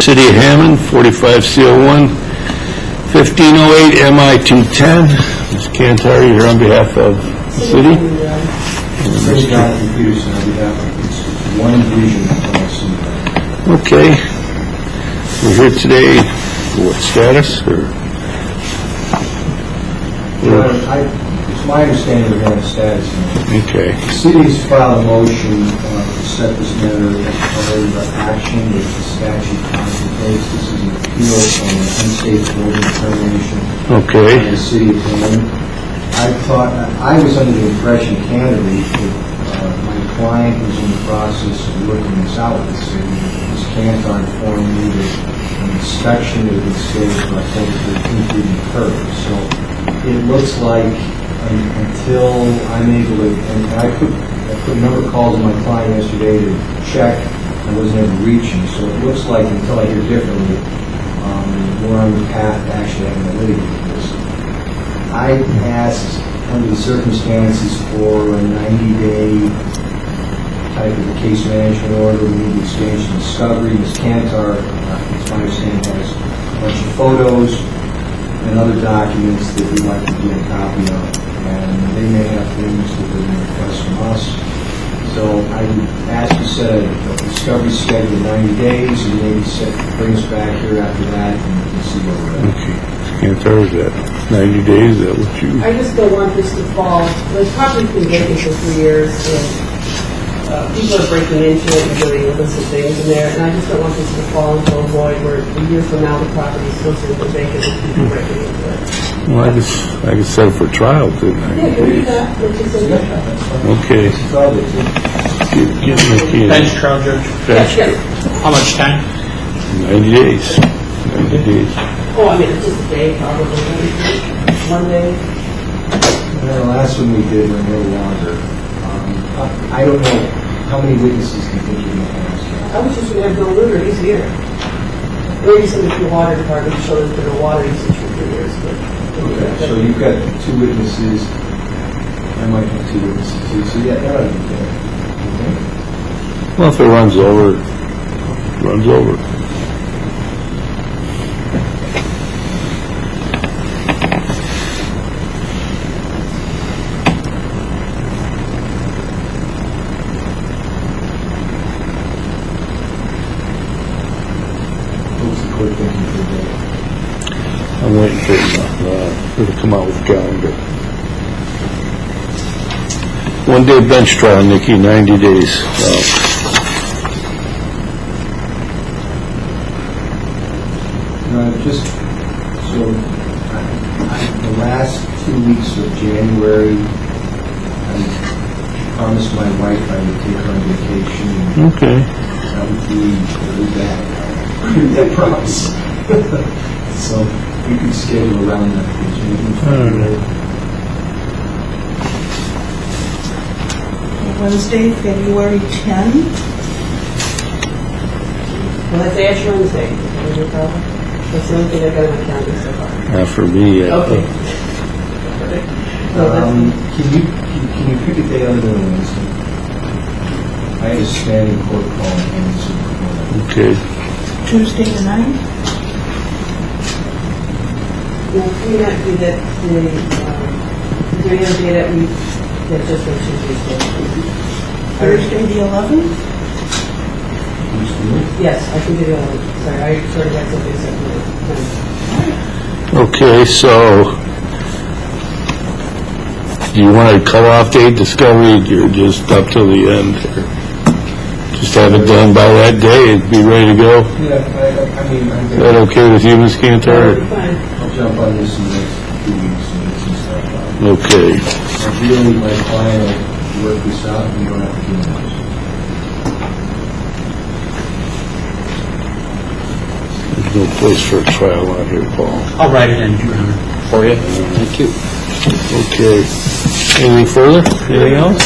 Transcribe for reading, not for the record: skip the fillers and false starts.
City of Hammond, 45 CO1, 1508 MI 210. Ms. Cantor, you're here on behalf of the city. Okay. We're here today. What status? It's my understanding we're going to status now. Okay. The city's filed a motion to set this matter as part of action that the statute contemplates. This is an appeal from an unsafe building termination Okay. by the city of Hammond. I was under the impression, candidly, that my client was in the process of working this out with the city. Ms. Cantor informed me that an inspection that was scheduled for October 13th didn't occur. So it looks like until I'm able to, and I put a number of calls to my client yesterday to check, I wasn't able to reach him. So it looks like until I hear differently, we're on the path to actually having a litigate this. I asked, under the circumstances, for a 90-day type of a case management order. We need to exchange some discovery. Ms. Cantor, it's my understanding, has a bunch of photos and other documents that we'd like to get a copy of. And they may have things that they're going to request from us. So I would ask to set a discovery schedule of 90 days and maybe bring us back here after that and see where we're at. Okay. Cantor, is that 90 days? Is that what you... I just don't want this to fall. The property's been vacant for 3 years, and people are breaking into it and doing illicit things in there, and I just don't want this to fall into a void where a year from now the property is still sitting vacant and people breaking into it. Well, I could set it for trial, couldn't I? Yeah, you can do that. Let's just say that. Okay. Get me Bench trial, Judge. Yes. How much time? 90 days. 90 days. Oh, I mean, it's just a day, probably. 1 day. The last one we did were a little longer. I don't know how many witnesses do you think you're going to have? I was just going to have Bill Luger. He's here. Maybe somebody from the water department to show there's been a water usage for 3 years. But okay, so you've got 2 witnesses. I might have 2 witnesses too. So yeah, that ought to be good. Okay. Well, if it runs over, it runs over. I'm waiting for her to come out with the calendar. 1 day bench trial, Nikki, 90 days. Just so the last 2 weeks of January, I promised my wife I would take her on vacation. Okay. That would be really bad. That promise. So we can schedule around that. Wednesday, February 10. well, that's Ash Wednesday. No problem. That's the only thing I've got on my calendar so far. Not for me. Okay. Can you pick a day other than Wednesday? I had a standing court call on Wednesday. Okay. Tuesday the 9th. Now, can we not do that is there any other day that we that just makes Tuesday? Thursday the 11th. Yes, I can do the 11th. Sorry, I sort of had something separate. Okay, so do you want a cutoff date discovery? You're just up till the end? Just have it done by that day and be ready to go? Yeah, I mean, Is that okay with you, Ms. Cantor? Fine. I'll jump on this in the next 2 weeks and get some stuff out. Okay. Ideally, my client will work this out and you don't have to do much. There's no place for a trial out here, Paul. I'll write it in, Your Honor, for you. Thank you. Okay. Anything further? Anything else?